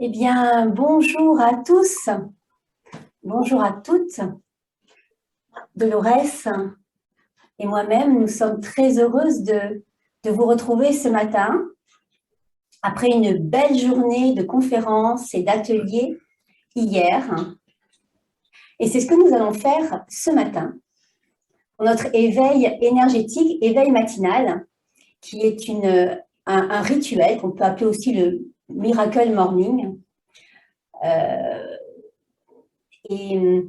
Eh bien, bonjour à tous, bonjour à toutes. Dolores et moi-même, nous sommes très heureuses de vous retrouver ce matin après une belle journée de conférences et d'ateliers hier. Et c'est ce que nous allons faire ce matin pour notre éveil énergétique, éveil matinal, qui est un rituel qu'on peut appeler aussi le Miracle Morning. Et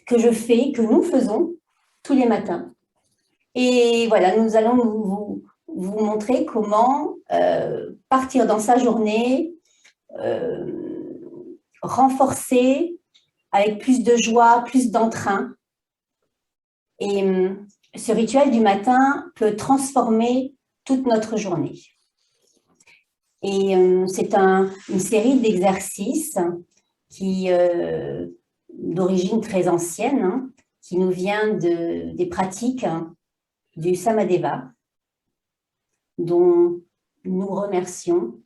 que nous faisons tous les matins. Et voilà, nous allons vous montrer comment partir dans sa journée, renforcer avec plus de joie, plus d'entrain. Et ce rituel du matin peut transformer toute notre journée. Et c'est une série d'exercices qui d'origine très ancienne, qui nous vient des pratiques du Samadeva, dont nous remercions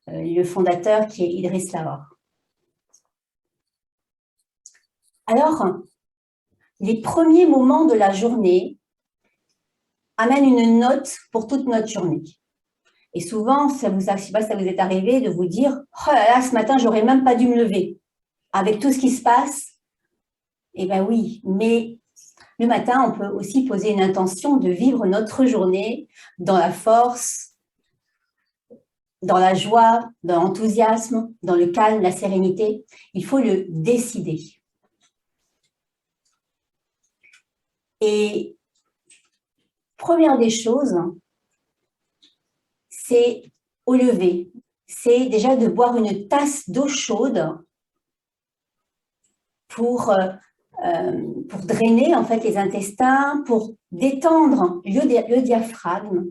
le fondateur qui est Idriss Lahore. Alors, les premiers moments de la journée amènent une note pour toute notre journée. Et souvent, je ne sais pas si ça vous est arrivé de vous dire « Oh là là, ce matin, j'aurais même pas dû me lever. Avec tout ce qui se passe, eh bien oui, mais le matin, on peut aussi poser une intention de vivre notre journée dans la force, dans la joie, dans l'enthousiasme, dans le calme, la sérénité. Il faut le décider. Et première des choses, c'est au lever. C'est déjà de boire une tasse d'eau chaude pour drainer en fait les intestins, pour détendre le diaphragme.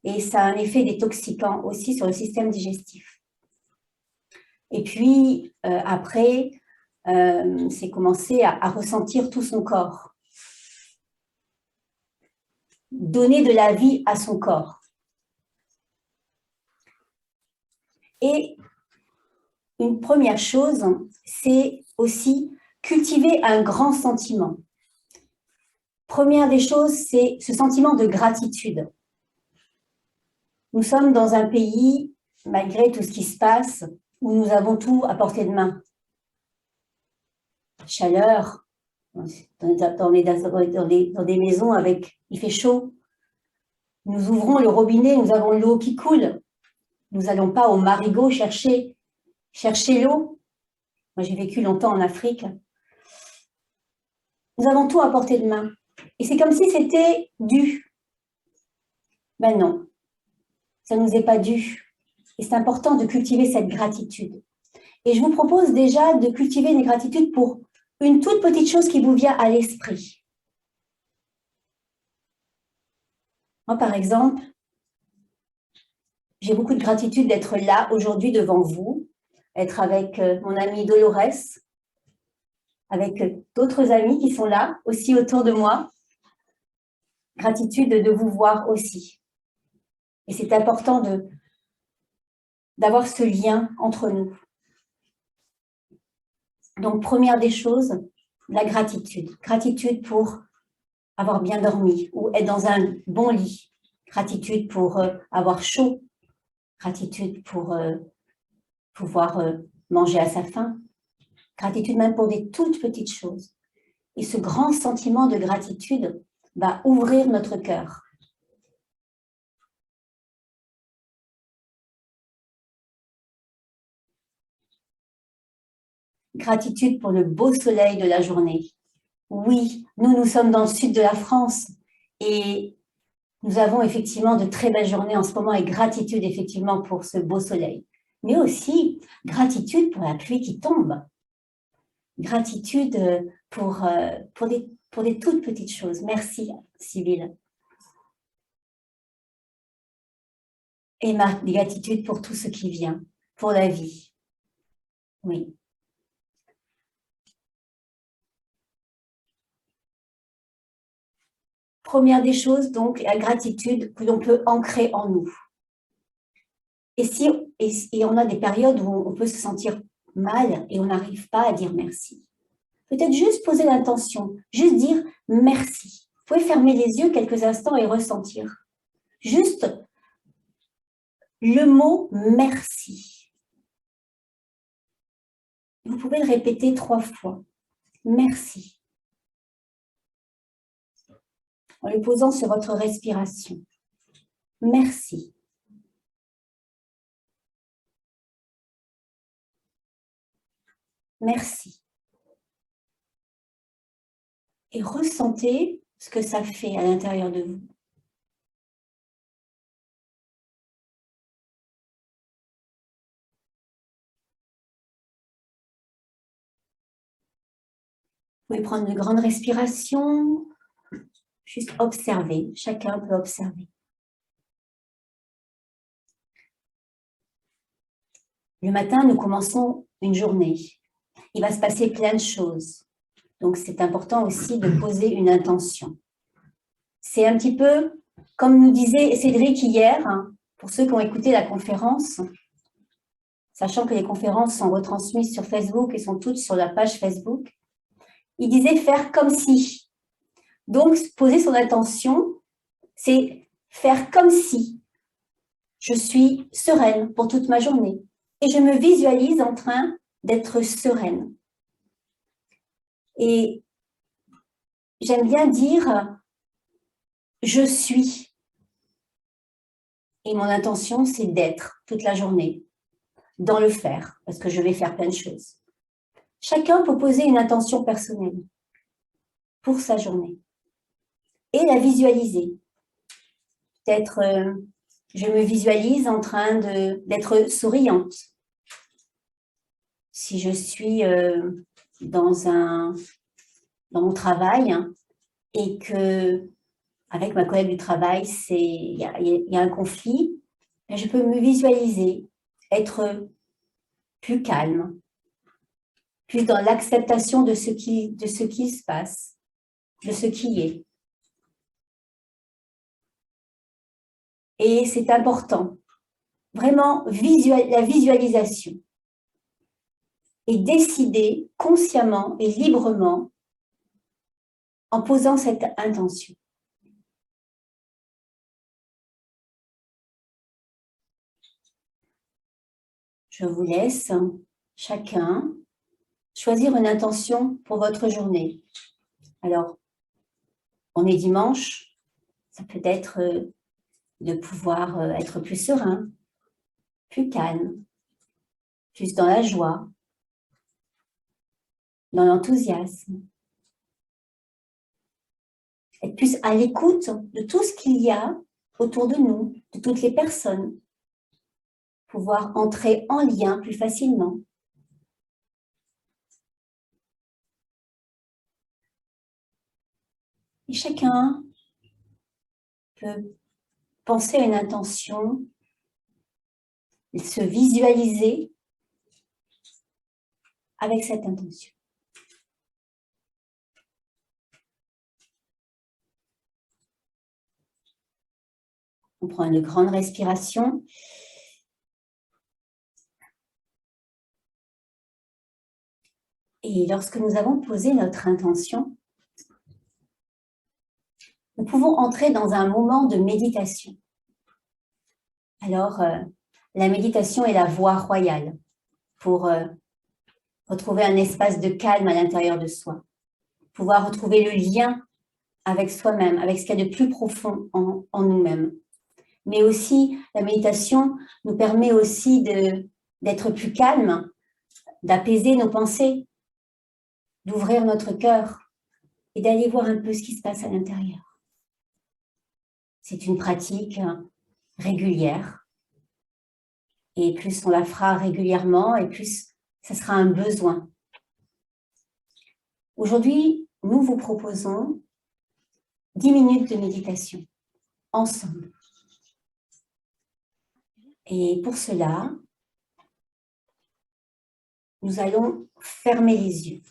Et ça a un effet détoxiquant aussi sur le système digestif. Et puis, après, c'est commencer à ressentir tout son corps. Donner de la vie à son corps. Et une première chose, c'est aussi cultiver un grand sentiment. Première des choses, c'est ce sentiment de gratitude. Nous sommes dans un pays, malgré tout ce qui se passe, où nous avons tout à portée de main. Chaleur, on est dans des maisons avec, il fait chaud. Nous ouvrons le robinet, nous avons l'eau qui coule. Nous n'allons pas au marigot chercher l'eau. Moi, j'ai vécu longtemps en Afrique. Nous avons tout à portée de main. Et c'est comme si c'était dû. Ben non, ça ne nous est pas dû. Et c'est important de cultiver cette gratitude. Et je vous propose déjà de cultiver une gratitude pour une toute petite chose qui vous vient à l'esprit. Moi, par exemple, j'ai beaucoup de gratitude d'être là aujourd'hui devant vous, être avec mon amie Dolores, avec d'autres amis qui sont là aussi autour de moi. Gratitude de vous voir aussi. Et c'est important d'avoir ce lien entre nous. Donc, première des choses, la gratitude. Gratitude pour avoir bien dormi ou être dans un bon lit. Gratitude pour avoir chaud. Gratitude pour pouvoir manger à sa faim. Gratitude même pour des toutes petites choses. Et ce grand sentiment de gratitude va ouvrir notre cœur. Gratitude pour le beau soleil de la journée. Oui, nous sommes dans le sud de la France et nous avons effectivement de très belles journées en ce moment et gratitude effectivement pour ce beau soleil. Mais aussi gratitude pour la pluie qui tombe. Gratitude pour des toutes petites choses. Merci, Sybille. Et ma gratitude pour tout ce qui vient, pour la vie. Oui. Première des choses, donc, la gratitude que l'on peut ancrer en nous. Et on a des périodes où on peut se sentir mal et on n'arrive pas à dire merci. Peut-être juste poser l'intention, juste dire merci. Vous pouvez fermer les yeux quelques instants et ressentir. Juste le mot merci. Vous pouvez le répéter 3 fois. Merci. En le posant sur votre respiration. Merci. Merci. Et ressentez ce que ça fait à l'intérieur de vous. Vous pouvez prendre de grandes respirations, juste observer. Chacun peut observer. Le matin, nous commençons une journée. Il va se passer plein de choses. Donc, c'est important aussi de poser une intention. C'est un petit peu, comme nous disait Cédric hier, hein, pour ceux qui ont écouté la conférence, sachant que les conférences sont retransmises sur Facebook et sont toutes sur la page Facebook, il disait faire comme si. Donc, poser son intention, c'est faire comme si je suis sereine pour toute ma journée. Et je me visualise en train d'être sereine. Et j'aime bien dire « je suis ». Et mon intention, c'est d'être toute la journée, dans le faire, parce que je vais faire plein de choses. Chacun peut poser une intention personnelle pour sa journée et la visualiser. Peut-être, je me visualise en train d'être souriante. Si je suis dans mon travail et que avec ma collègue du travail, il y a un conflit, je peux me visualiser, être plus calme, plus dans l'acceptation de ce qui se passe, de ce qui est. Et c'est important, vraiment la visualisation. Et décider consciemment et librement en posant cette intention. Je vous laisse chacun choisir une intention pour votre journée. Alors, on est dimanche, ça peut être de pouvoir être plus serein, plus calme, plus dans la joie, dans l'enthousiasme. Être plus à l'écoute de tout ce qu'il y a autour de nous, de toutes les personnes. Pouvoir entrer en lien plus facilement. Et chacun peut penser à une intention, se visualiser avec cette intention. On prend une grande respiration. Et lorsque nous avons posé notre intention, nous pouvons entrer dans un moment de méditation. Alors, la méditation est la voie royale pour retrouver un espace de calme à l'intérieur de soi, pouvoir retrouver le lien avec soi-même, avec ce qu'il y a de plus profond en nous-mêmes. Mais aussi, la méditation nous permet aussi d'être plus calme, d'apaiser nos pensées, d'ouvrir notre cœur et d'aller voir un peu ce qui se passe à l'intérieur. C'est une pratique régulière. Et plus on la fera régulièrement, et plus ça sera un besoin. Aujourd'hui, nous vous proposons 10 minutes de méditation, ensemble. Et pour cela, nous allons fermer les yeux.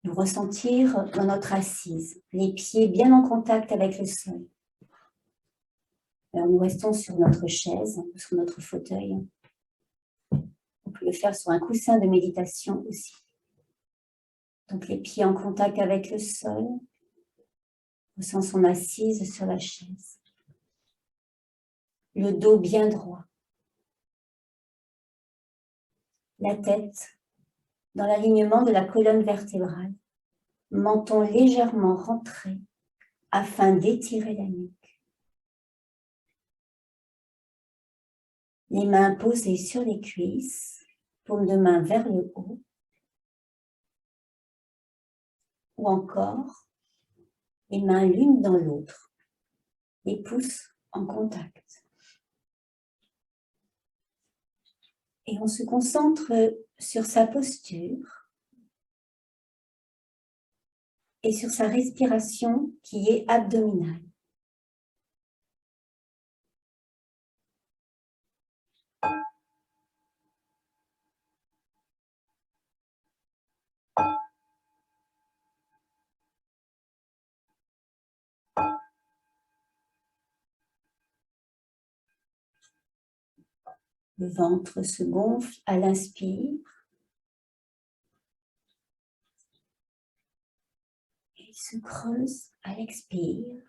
nous ressentir dans notre assise, les pieds bien en contact avec le sol. Alors, nous restons sur notre chaise, sur notre fauteuil. On peut le faire sur un coussin de méditation aussi. Donc, les pieds en contact avec le sol. On ressent son assise sur la chaise. Le dos bien droit. La tête dans l'alignement de la colonne vertébrale. Menton légèrement rentré afin d'étirer la nuque. Les mains posées sur les cuisses, paume de main vers le haut. Ou encore, les mains l'une dans l'autre, les pouces en contact. Et on se concentre sur sa posture et sur sa respiration qui est abdominale. Le ventre se gonfle à l'inspire. Et il se creuse à l'expire.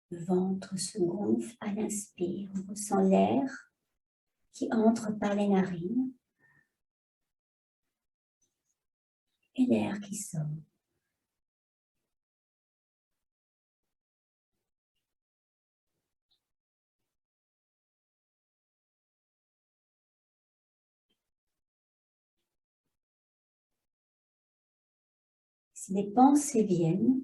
Le ventre se gonfle à l'inspire. On ressent l'air qui entre par les narines et l'air qui sort. Si les pensées viennent,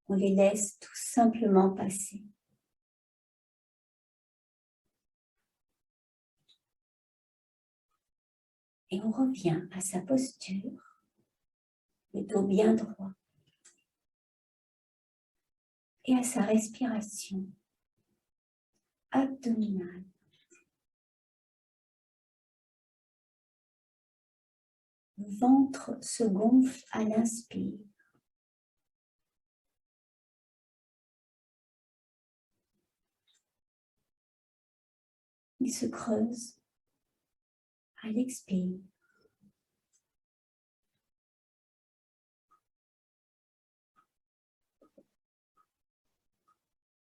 on les laisse tout simplement passer. Et on revient à sa posture, le dos bien droit, et à sa respiration abdominale. Le ventre se gonfle à l'inspire. Il se creuse à l'expire.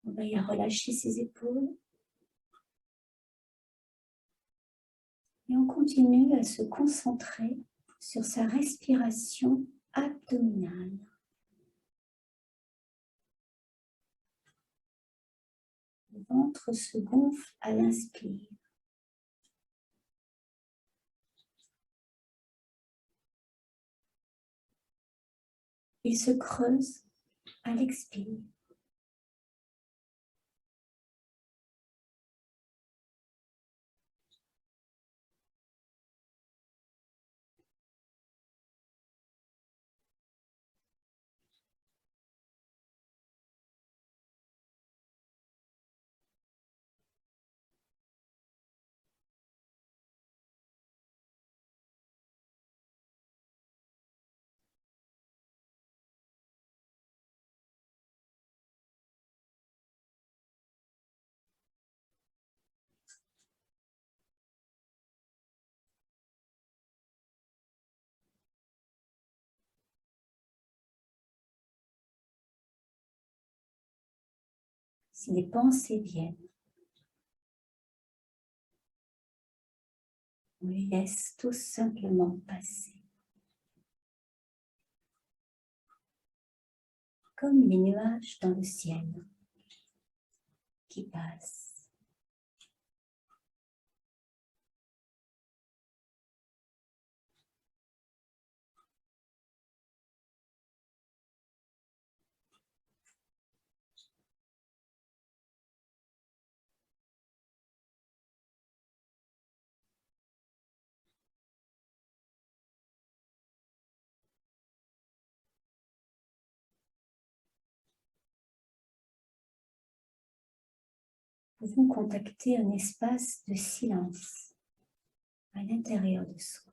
On va y relâcher ses épaules. Et on continue à se concentrer sur sa respiration abdominale. Le ventre se gonfle à l'inspire. Il se creuse à l'expire. Si les pensées viennent, on les laisse tout simplement passer. Comme les nuages dans le ciel qui passent. nous pouvons contacter un espace de silence à l'intérieur de soi.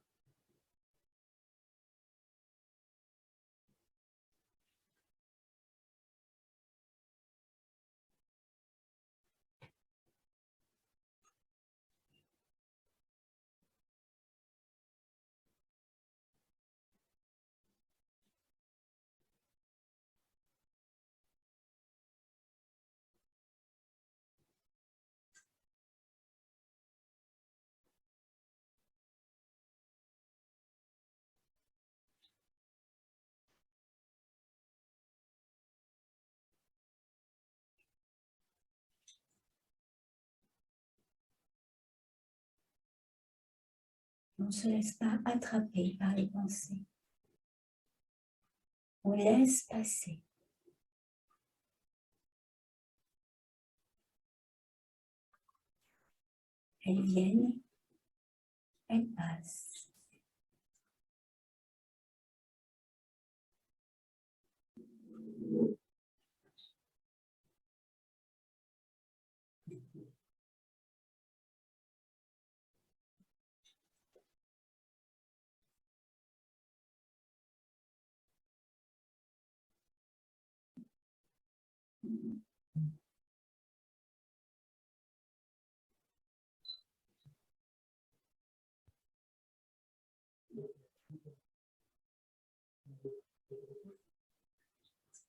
On ne se laisse pas attraper par les pensées. On laisse passer. Elles viennent, elles passent.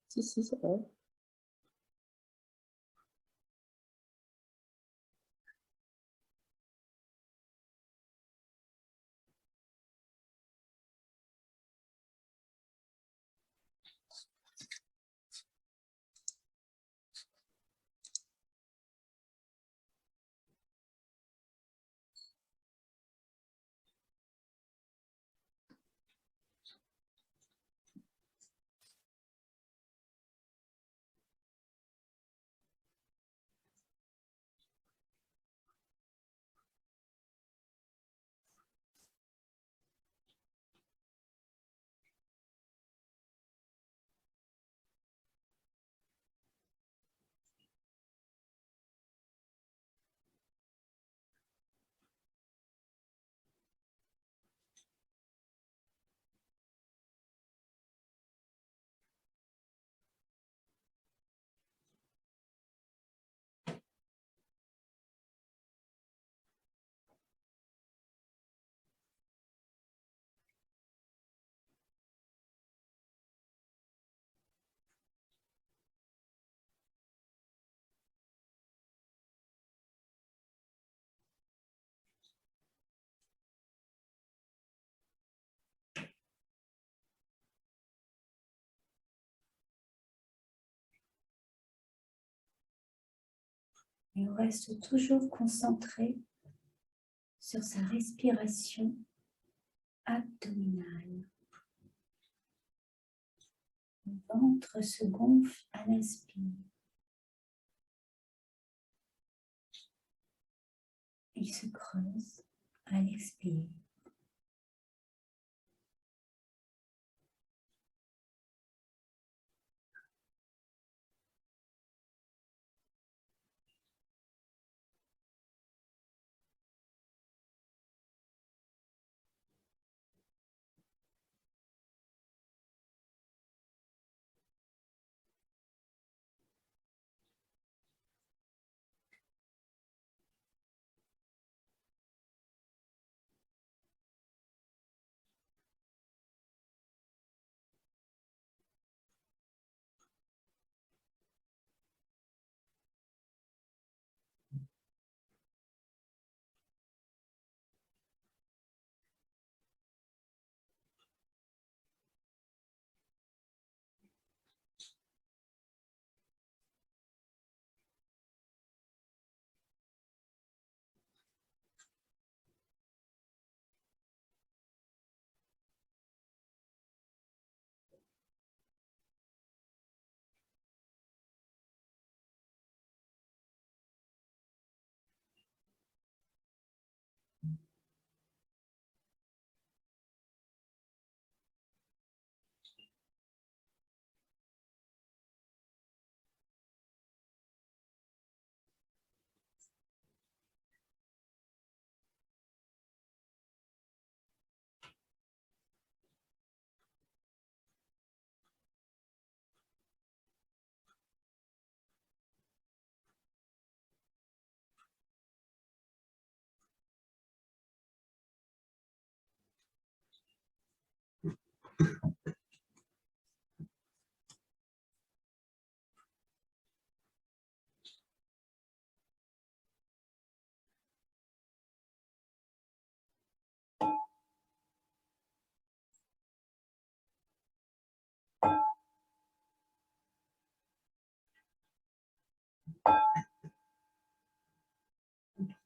Si, c'est vrai. Et on reste toujours concentré sur sa respiration abdominale. Le ventre se gonfle à l'inspire. Il se creuse à l'expire.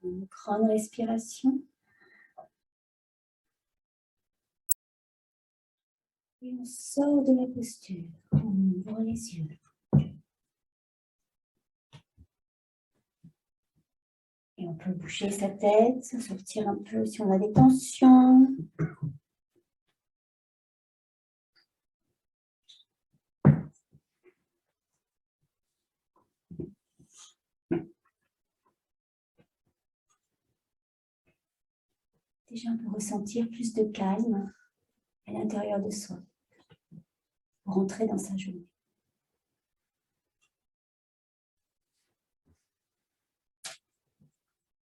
Une grande respiration. Et on sort de la posture. On ouvre les yeux. Et on peut bouger sa tête, sortir un peu si on a des tensions. Déjà, on peut ressentir plus de calme à l'intérieur de soi pour rentrer dans sa journée.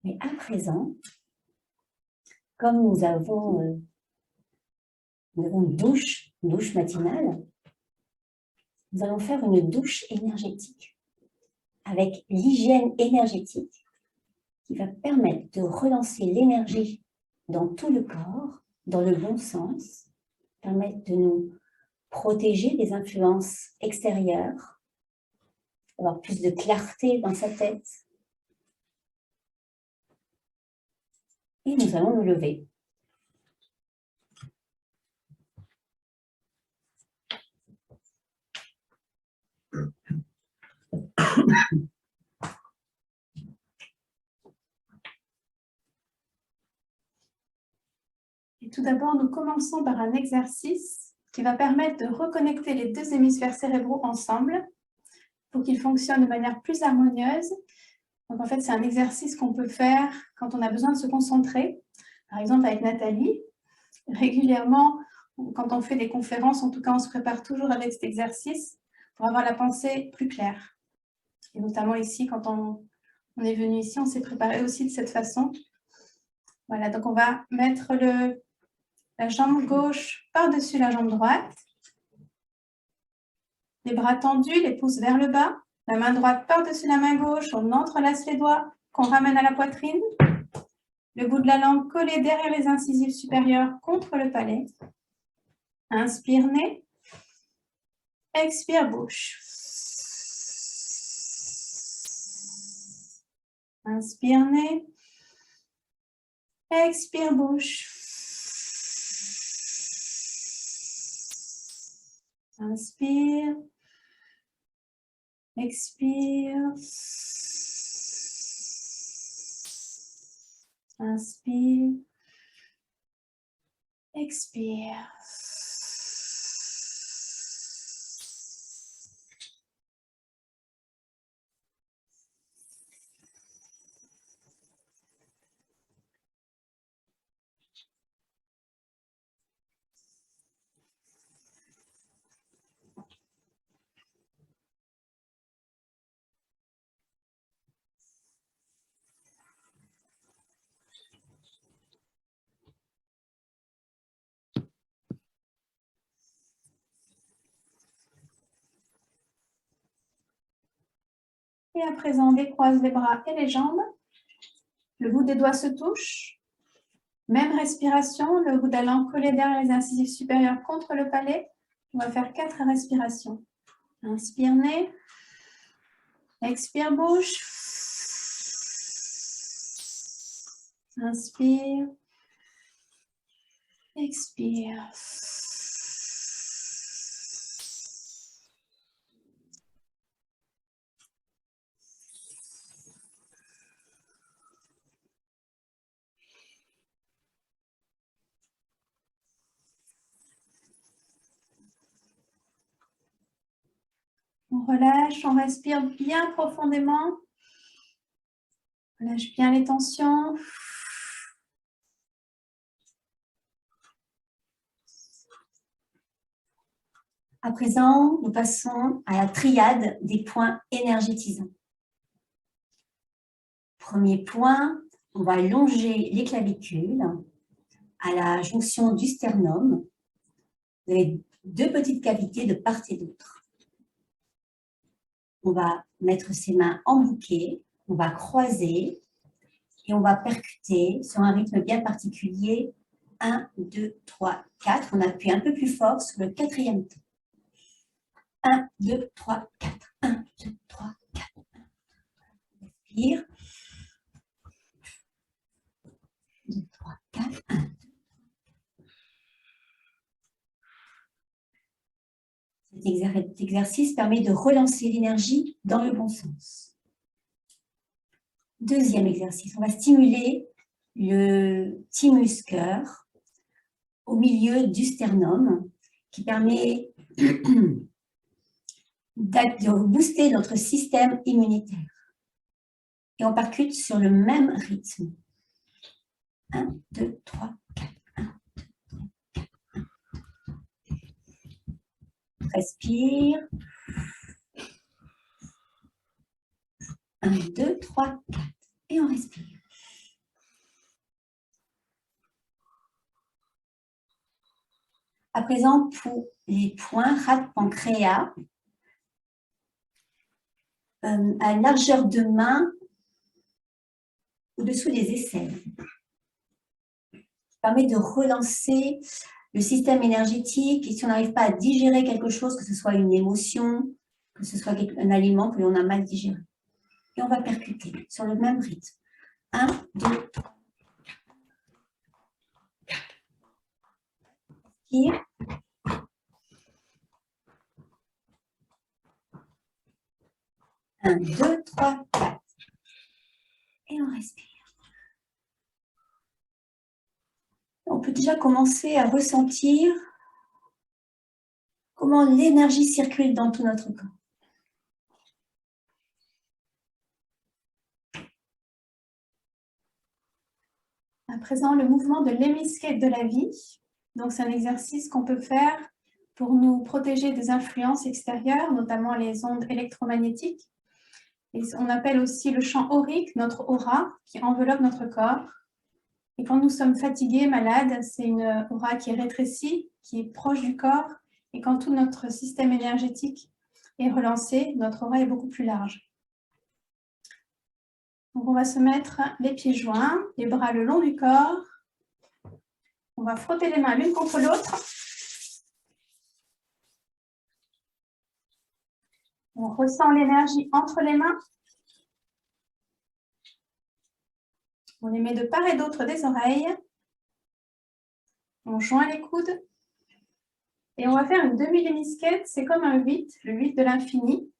Mais à présent, comme nous avons une douche matinale, nous allons faire une douche énergétique avec l'hygiène énergétique qui va permettre de relancer l'énergie dans tout le corps, dans le bon sens, permettre de nous protéger des influences extérieures, avoir plus de clarté dans sa tête. Et nous allons nous lever. Et tout d'abord, nous commençons par un exercice qui va permettre de reconnecter les deux hémisphères cérébraux ensemble pour qu'ils fonctionnent de manière plus harmonieuse. Donc en fait, c'est un exercice qu'on peut faire quand on a besoin de se concentrer. Par exemple, avec Nathalie, régulièrement, quand on fait des conférences, en tout cas, on se prépare toujours avec cet exercice pour avoir la pensée plus claire. Et notamment ici, quand on est venu ici, on s'est préparé aussi de cette façon. Voilà, donc on va mettre la jambe gauche par-dessus la jambe droite. Les bras tendus, les pouces vers le bas. La main droite par-dessus la main gauche. On entrelace les doigts qu'on ramène à la poitrine. Le bout de la langue collé derrière les incisives supérieures contre le palais. Inspire nez. Expire bouche. Inspire nez. Expire bouche. Inspire. Expire. Inspire. Expire. Et à présent, on décroise les bras et les jambes. Le bout des doigts se touche. Même respiration, le bout de la langue collé derrière les incisives supérieures contre le palais. On va faire 4 respirations. Inspire nez. Expire bouche. Inspire. Expire. On relâche, on respire bien profondément. On relâche bien les tensions. À présent, nous passons à la triade des points énergétisants. Premier point, on va longer les clavicules à la jonction du sternum. Vous avez 2 petites cavités de part et d'autre. On va mettre ses mains en bouquet, on va croiser et on va percuter sur un rythme bien particulier. 1, 2, 3, 4. On appuie un peu plus fort sur le 4e temps. 1, 2, 3, 4. 1, 2, 3, 4. Respire. exercice permet de relancer l'énergie dans le bon sens. Deuxième exercice, on va stimuler le thymus cœur au milieu du sternum qui permet de booster notre système immunitaire. Et on percute sur le même rythme. 1, 2, 3, 4. 1, 2, 3, 4. Respire. 1, 2, 3, 4. Et on respire. À présent, pour les points rate-pancréas, à largeur de main au-dessous des aisselles. Ça permet de relancer le système énergétique et si on n'arrive pas à digérer quelque chose, que ce soit une émotion, que ce soit un aliment que l'on a mal digéré. Et on va percuter sur le même rythme. 1, 2, 3. Respire. 1, 2, 3, 4. Et on respire. On peut déjà commencer à ressentir comment l'énergie circule dans tout notre corps. À présent, le mouvement de l'hémisquette de la vie. Donc, c'est un exercice qu'on peut faire pour nous protéger des influences extérieures, notamment les ondes électromagnétiques. Et on appelle aussi le champ aurique, notre aura, qui enveloppe notre corps. Et quand nous sommes fatigués, malades, c'est une aura qui est rétrécie, qui est proche du corps. Et quand tout notre système énergétique est relancé, notre aura est beaucoup plus large. Donc, on va se mettre les pieds joints, les bras le long du corps. On va frotter les mains l'une contre l'autre. On ressent l'énergie entre les mains. On les met de part et d'autre des oreilles. On joint les coudes. Et on va faire une demi-hémisquette. C'est comme un 8, le 8 de l'infini.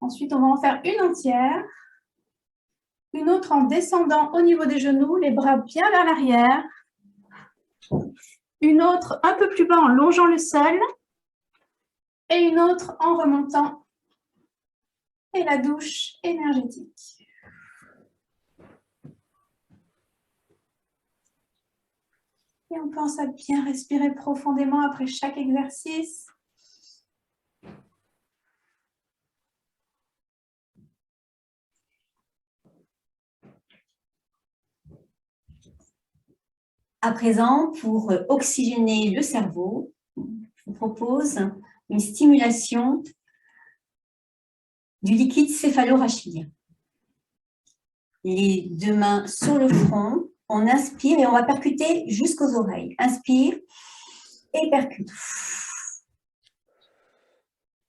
Ensuite, on va en faire une entière. Une autre en descendant au niveau des genoux, les bras bien vers l'arrière. Une autre un peu plus bas en longeant le sol. Et une autre en remontant. Et la douche énergétique. Et on pense à bien respirer profondément après chaque exercice. À présent, pour oxygéner le cerveau, je vous propose une stimulation du liquide céphalo-rachidien. Les deux mains sur le front, on inspire et on va percuter jusqu'aux oreilles. Inspire et percute.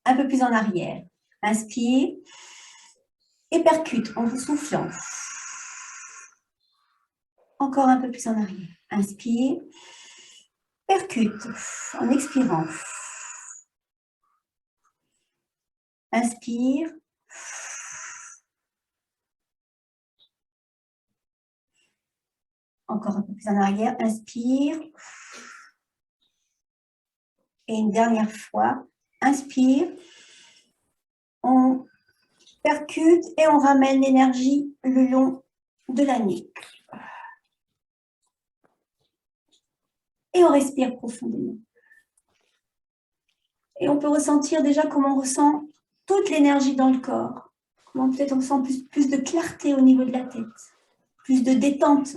Un peu plus en arrière. Inspire et percute en vous soufflant. Encore un peu plus en arrière. Inspire, percute en expirant. Inspire. Encore un peu plus en arrière. Inspire. Et une dernière fois. Inspire. On percute et on ramène l'énergie le long de la nuque. Et on respire profondément. Et on peut ressentir déjà comment on ressent toute l'énergie dans le corps. Comment peut-être on sent plus de clarté au niveau de la tête, plus de détente.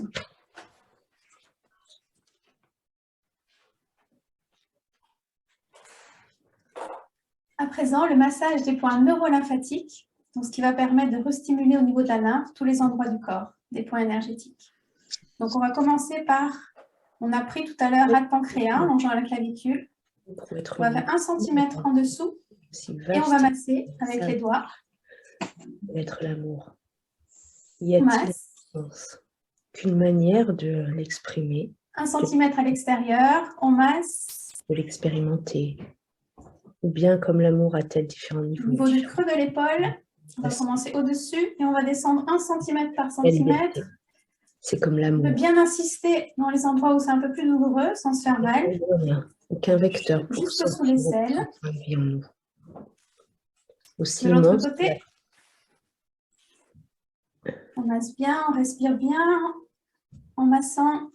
À présent, le massage des points neurolymphatiques, donc ce qui va permettre de restimuler au niveau de la lymphe tous les endroits du corps, des points énergétiques. Donc, on va commencer par, on a pris tout à l'heure rate-pancréas en longeant la clavicule. On va faire 1 cm en dessous et on va masser avec les doigts. Être l'amour. Y a-t-il qu'une manière de l'exprimer, 1 cm à l'extérieur, on masse. de l'expérimenter, ou bien comme l'amour à-t-elle différents Au niveaux niveau du différents. creux de l'épaule, on va commencer au-dessus et on va descendre 1 cm par centimètre. C'est comme On l'amour. peut bien insister dans les endroits où c'est un peu plus douloureux sans se faire mal. Aucun vecteur pour Jusque sous les selles. la vie en nous. Aussi De l'autre immense, côté, on masse bien, on respire bien en massant.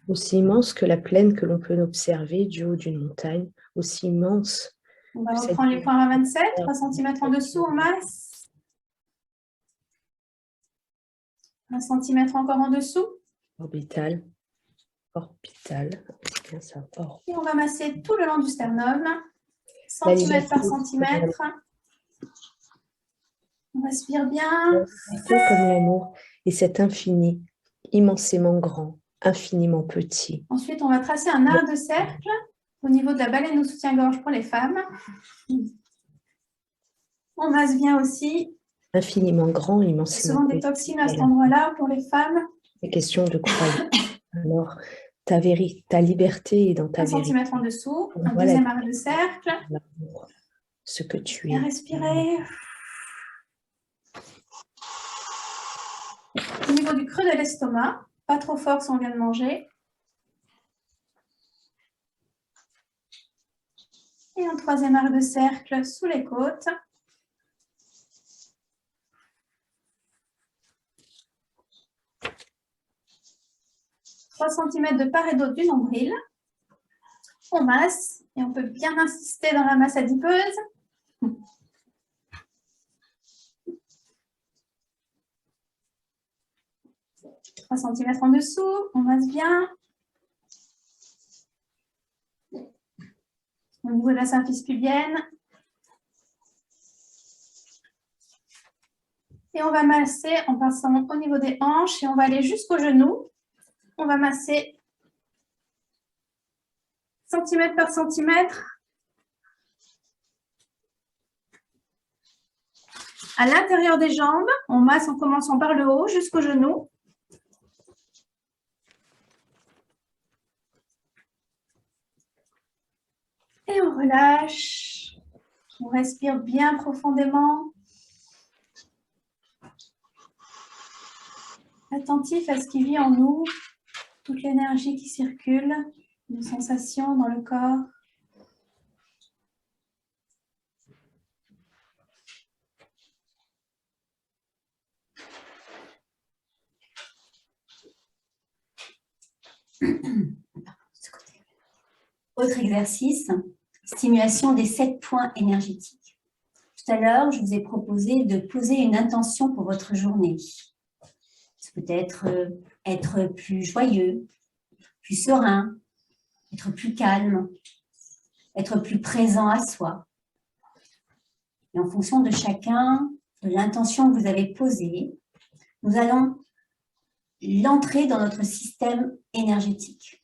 aussi immense que la plaine que l'on peut observer du haut d'une montagne, aussi immense. On va reprendre les points à 27, 3 cm en dessous, on masse. 1 cm encore en dessous. Orbital. Bien ça, Et on va masser tout le long du sternum, centimètre par centimètre. On respire bien. Tout comme l'amour et cet infini, immensément grand, infiniment petit. Ensuite, on va tracer un arc de cercle au niveau de la baleine au soutien-gorge pour les femmes. On masse bien aussi. Infiniment grand, Il y a immensément souvent des petit. toxines à cet endroit-là pour les femmes. C'est question de croyance. Alors, ta liberté est dans ta 1 vérité. cm en dessous, un Voilà. deuxième arc de cercle. L'amour, ce que tu Bien es. respirer. Au niveau du creux de l'estomac, pas trop fort si on vient de manger. Et un troisième arc de cercle sous les côtes. « 3 cm de part et d'autre du nombril. On masse et on peut bien insister dans la masse adipeuse. « 3 cm en dessous, on masse bien. Au niveau de la symphyse pubienne. Et on va masser en passant au niveau des hanches et on va aller jusqu'au genou. On va masser centimètre par centimètre. À l'intérieur des jambes, on masse en commençant par le haut jusqu'au genou. Et on relâche. On respire bien profondément. Attentif à ce qui vit en nous, toute l'énergie qui circule, les sensations dans le corps. Autre exercice, stimulation des 7 points énergétiques. Tout à l'heure, je vous ai proposé de poser une intention pour votre journée. Peut-être être plus joyeux, plus serein, être plus calme, être plus présent à soi. Et en fonction de chacun, de l'intention que vous avez posée, nous allons l'entrer dans notre système énergétique.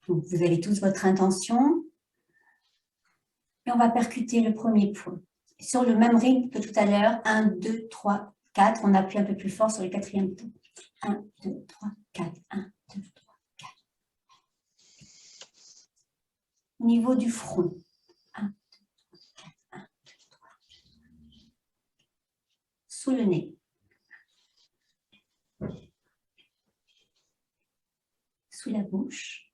Donc, vous avez tous votre intention et on va percuter le premier point. Sur le même rythme que tout à l'heure, 1, 2, 3, 4, on appuie un peu plus fort sur le quatrième temps. 1, 2, 3, 4, 1, 2, 3, 4. Au niveau du front, 1, 2, 3, 4, 1, 2, 3, 4. Sous le nez. Sous la bouche.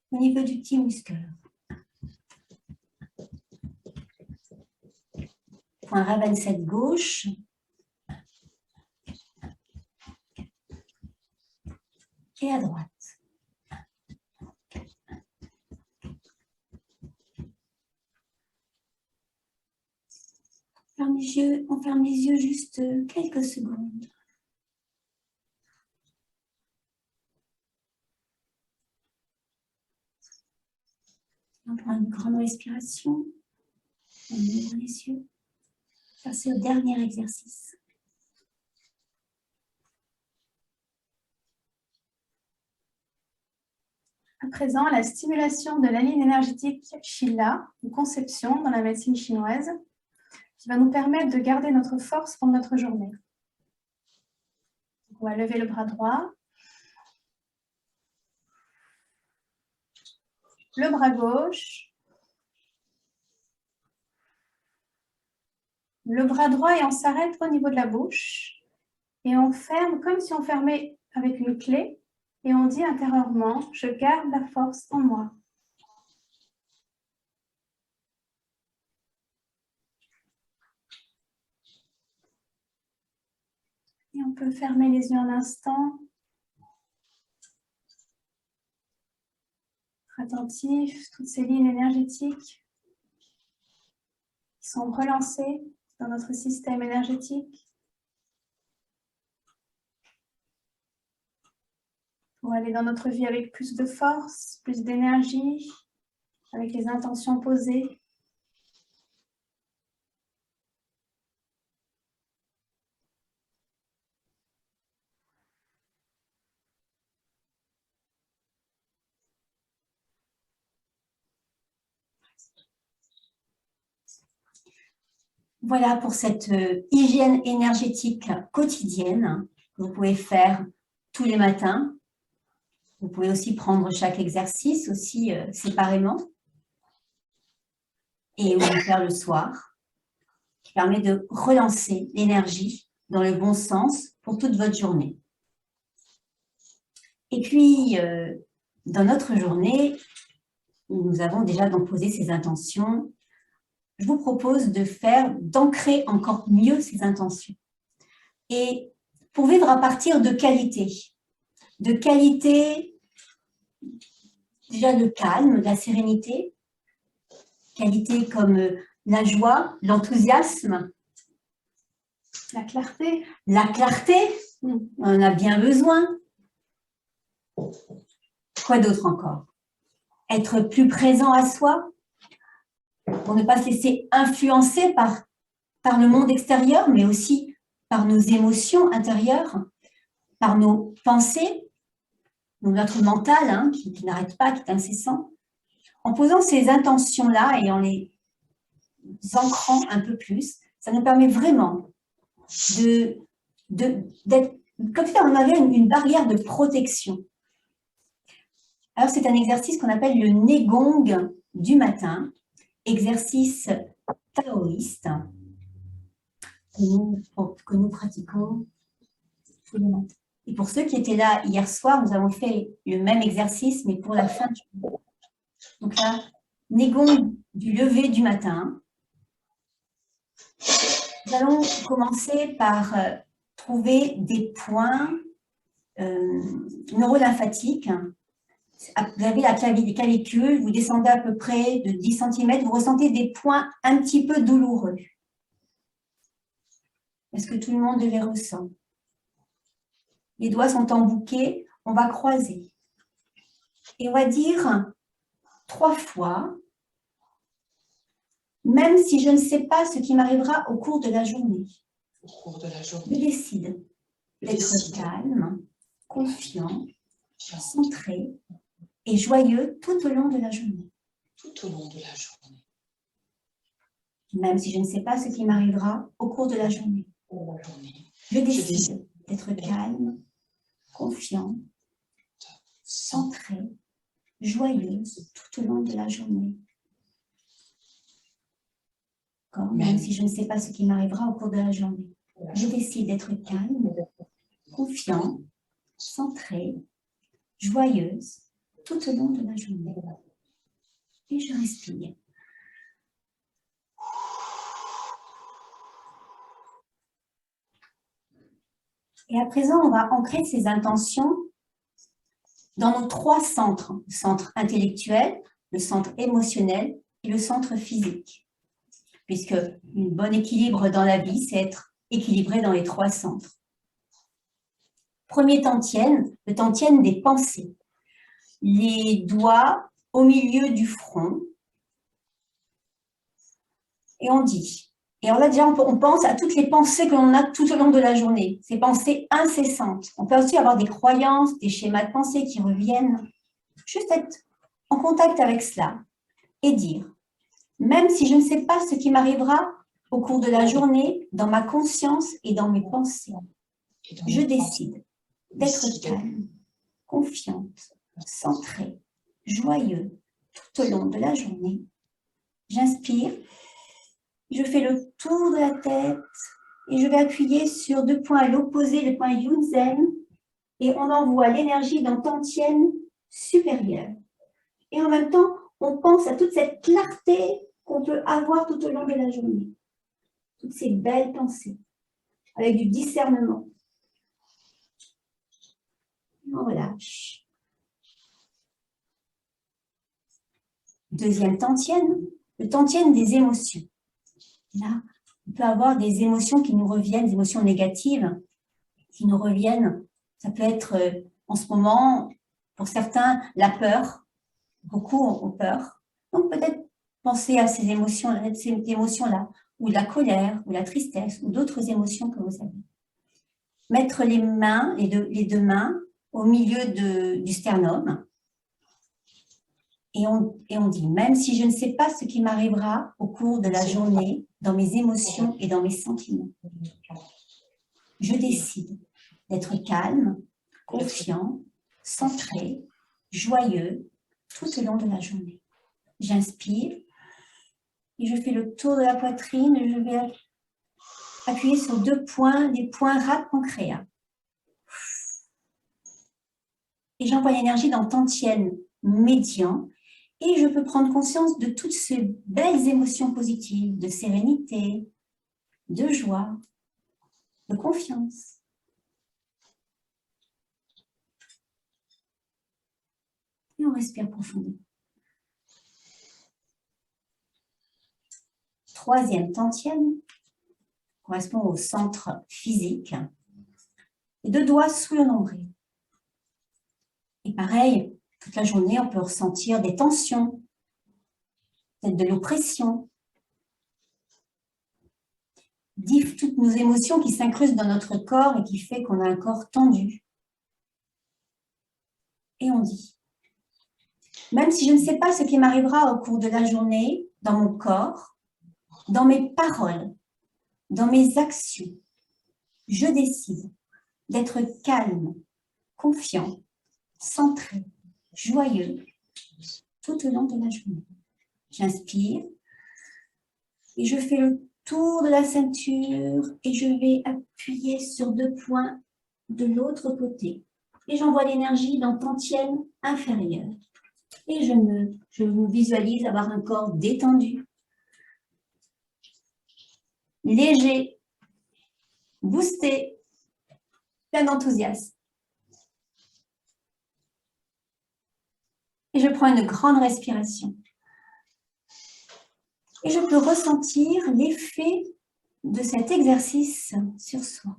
Au niveau du thymusculaire. Point Raven7 gauche. Et à droite. On ferme les yeux juste quelques secondes. On prend une grande respiration. On ouvre les yeux. Passer au dernier exercice. À présent, la stimulation de la ligne énergétique Shila, ou conception dans la médecine chinoise, qui va nous permettre de garder notre force pour notre journée. On va lever le bras droit, le bras gauche, le bras droit et on s'arrête au niveau de la bouche. Et on ferme comme si on fermait avec une clé. Et on dit intérieurement, je garde la force en moi. Et on peut fermer les yeux un instant. Être attentif, toutes ces lignes énergétiques qui sont relancées dans notre système énergétique pour aller dans notre vie avec plus de force, plus d'énergie, avec les intentions posées. Voilà pour cette hygiène énergétique quotidienne que vous pouvez faire tous les matins. Vous pouvez aussi prendre chaque exercice aussi séparément et le faire le soir, qui permet de relancer l'énergie dans le bon sens pour toute votre journée. Et puis, dans notre journée, nous avons déjà donc posé ces intentions. Je vous propose d'ancrer encore mieux ces intentions. Et pour vivre à partir de qualité déjà de calme, de la sérénité, qualité comme la joie, l'enthousiasme, La clarté. La clarté, on en a bien besoin. Quoi d'autre encore? Être plus présent à soi, pour ne pas se laisser influencer par le monde extérieur, mais aussi par nos émotions intérieures, par nos pensées, notre mental qui n'arrête pas, qui est incessant. En posant ces intentions-là et en les ancrant un peu plus, ça nous permet vraiment d'être comme si on avait une barrière de protection. Alors, c'est un exercice qu'on appelle le Negong du matin, exercice taoïste que nous pratiquons tous les matins. Et pour ceux qui étaient là hier soir, nous avons fait le même exercice, mais pour la fin du jour. Donc là, Negong du lever du matin. Nous allons commencer par trouver des points neurolymphatiques. Vous avez la clavicule, vous descendez à peu près de 10 cm, vous ressentez des points un petit peu douloureux. Est-ce que tout le monde les ressent? Les doigts sont embouqués, on va croiser. Et on va dire 3 fois, même si je ne sais pas ce qui m'arrivera au cours de la journée. Je décide d'être calme, confiant, centré et joyeux tout au long de la journée. Tout au long de la journée. Même si je ne sais pas ce qui m'arrivera au cours de la journée. Je décide d'être calme, confiant, centré, joyeuse tout au long de la journée. Même si je ne sais pas ce qui m'arrivera au cours de la journée. Je décide d'être calme, confiant, centré, joyeuse tout au long de la journée. Et je respire. Et à présent, on va ancrer ces intentions dans nos 3 centres. Le centre intellectuel, le centre émotionnel et le centre physique. Puisque un bon équilibre dans la vie, c'est être équilibré dans les 3 centres. Premier tantien, le tantien des pensées. Les doigts au milieu du front. Et on dit. Et alors là, déjà, on pense à toutes les pensées que l'on a tout au long de la journée. Ces pensées incessantes. On peut aussi avoir des croyances, des schémas de pensée qui reviennent. Juste être en contact avec cela et dire, même si je ne sais pas ce qui m'arrivera au cours de la journée, dans ma conscience et dans mes pensées, je décide d'être calme, confiante, centrée, joyeux tout au long de la journée. J'inspire, je fais le tour de la tête et je vais appuyer sur 2 points à l'opposé, le point Yunzen, et on envoie l'énergie dans Tantienne supérieure. Et en même temps, on pense à toute cette clarté qu'on peut avoir tout au long de la journée. Toutes ces belles pensées, avec du discernement. On relâche. Deuxième Tantienne, le Tantienne des émotions. Là, on peut avoir des émotions qui nous reviennent, des émotions négatives qui nous reviennent. Ça peut être en ce moment, pour certains, la peur. Beaucoup ont peur. Donc peut-être penser à ces émotions-là, ou la colère, ou la tristesse, ou d'autres émotions que vous avez. Mettre les mains, les deux mains, au milieu du sternum. Et on dit, même si je ne sais pas ce qui m'arrivera au cours de la journée, dans mes émotions et dans mes sentiments, je décide d'être calme, confiant, centré, joyeux, tout au long de la journée. J'inspire et je fais le tour de la poitrine et je vais appuyer sur 2 points, des points rad pancréas. Et j'envoie l'énergie dans Tantienne médian et je peux prendre conscience de toutes ces belles émotions positives, de sérénité, de joie, de confiance. Et on respire profondément. Troisième Tantienne correspond au centre physique. Et 2 doigts sous le nombril. Et pareil, toute la journée, on peut ressentir des tensions, peut-être de l'oppression, toutes nos émotions qui s'incrustent dans notre corps et qui fait qu'on a un corps tendu. Et on dit, même si je ne sais pas ce qui m'arrivera au cours de la journée, dans mon corps, dans mes paroles, dans mes actions, je décide d'être calme, confiant, centré, joyeux, tout au long de la journée. J'inspire et je fais le tour de la ceinture et je vais appuyer sur 2 points de l'autre côté. Et j'envoie l'énergie dans Tantienne inférieure. Et je me visualise avoir un corps détendu, léger, boosté, plein d'enthousiasme. Et je prends une grande respiration. Et je peux ressentir l'effet de cet exercice sur soi.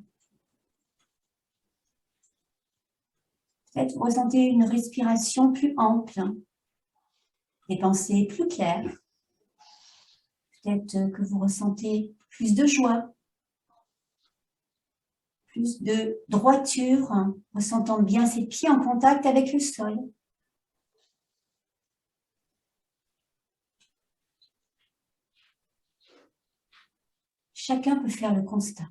Peut-être vous ressentez une respiration plus ample, des pensées plus claires. Peut-être que vous ressentez plus de joie, plus de droiture, ressentant bien ses pieds en contact avec le sol. Chacun peut faire le constat.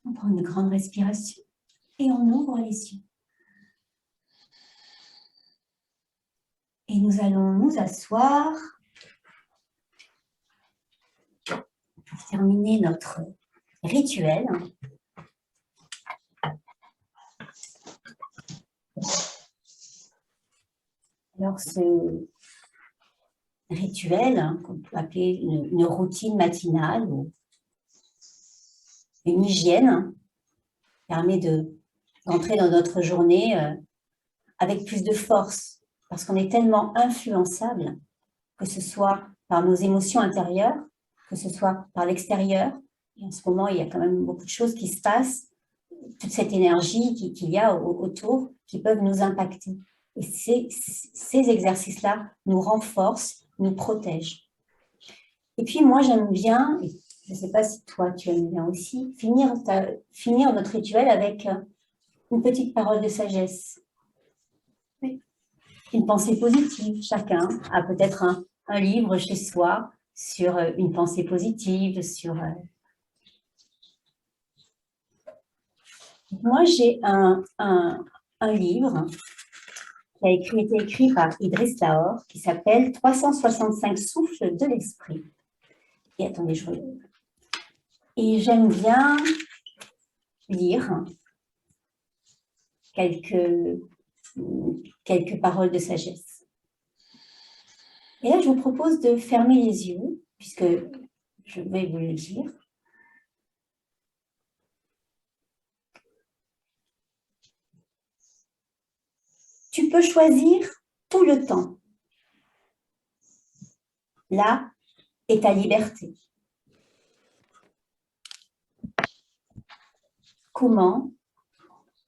On prend une grande respiration et on ouvre les yeux. Et nous allons nous asseoir pour terminer notre rituel. Alors, ce rituel, qu'on peut appeler une routine matinale ou une hygiène, permet d'entrer dans notre journée avec plus de force, parce qu'on est tellement influençable, que ce soit par nos émotions intérieures, que ce soit par l'extérieur. Et en ce moment, il y a quand même beaucoup de choses qui se passent, toute cette énergie qu'il y a autour qui peuvent nous impacter. Et ces exercices-là nous renforcent, nous protègent. Et puis moi, j'aime bien, et je ne sais pas si toi tu aimes bien aussi, finir notre rituel avec une petite parole de sagesse. Oui. Une pensée positive. Chacun a peut-être un livre chez soi sur une pensée positive, sur Moi, j'ai un livre qui a été écrit par Idriss Lahore, qui s'appelle « 365 souffles de l'esprit ». Et attendez, je regarde. Et j'aime bien lire quelques paroles de sagesse. Et là, je vous propose de fermer les yeux, puisque je vais vous le dire. Tu peux choisir tout le temps. Là est ta liberté. Comment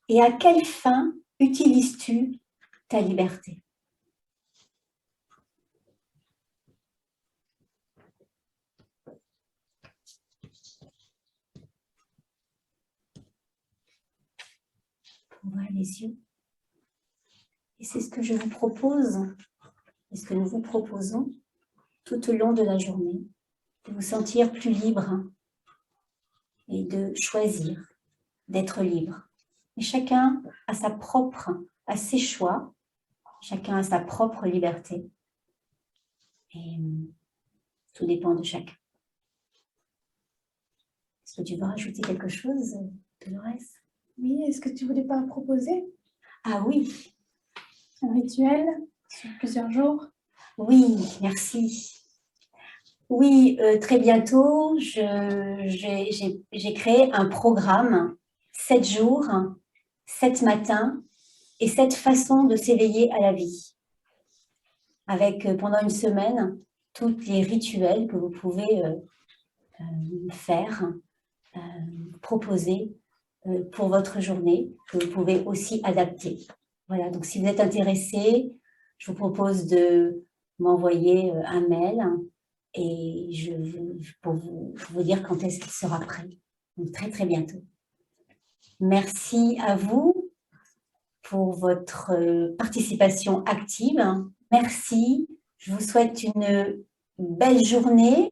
et à quelle fin utilises-tu ta liberté? Ouvrez les yeux. Et c'est ce que je vous propose, et ce que nous vous proposons tout au long de la journée, de vous sentir plus libre et de choisir d'être libre. Et chacun a ses choix, chacun a sa propre liberté. Et tout dépend de chacun. Est-ce que tu veux rajouter quelque chose, Dolores? Oui, est-ce que tu voulais pas proposer Ah oui. un rituel sur plusieurs jours? Oui, merci. Oui, très bientôt, j'ai créé un programme 7 jours, 7 matins et 7 façons de s'éveiller à la vie. Avec pendant une semaine, tous les rituels que vous pouvez faire, proposer pour votre journée, que vous pouvez aussi adapter. Voilà, donc si vous êtes intéressé, je vous propose de m'envoyer un mail et pour vous dire quand est-ce qu'il sera prêt. Donc très très bientôt. Merci à vous pour votre participation active. Merci, je vous souhaite une belle journée.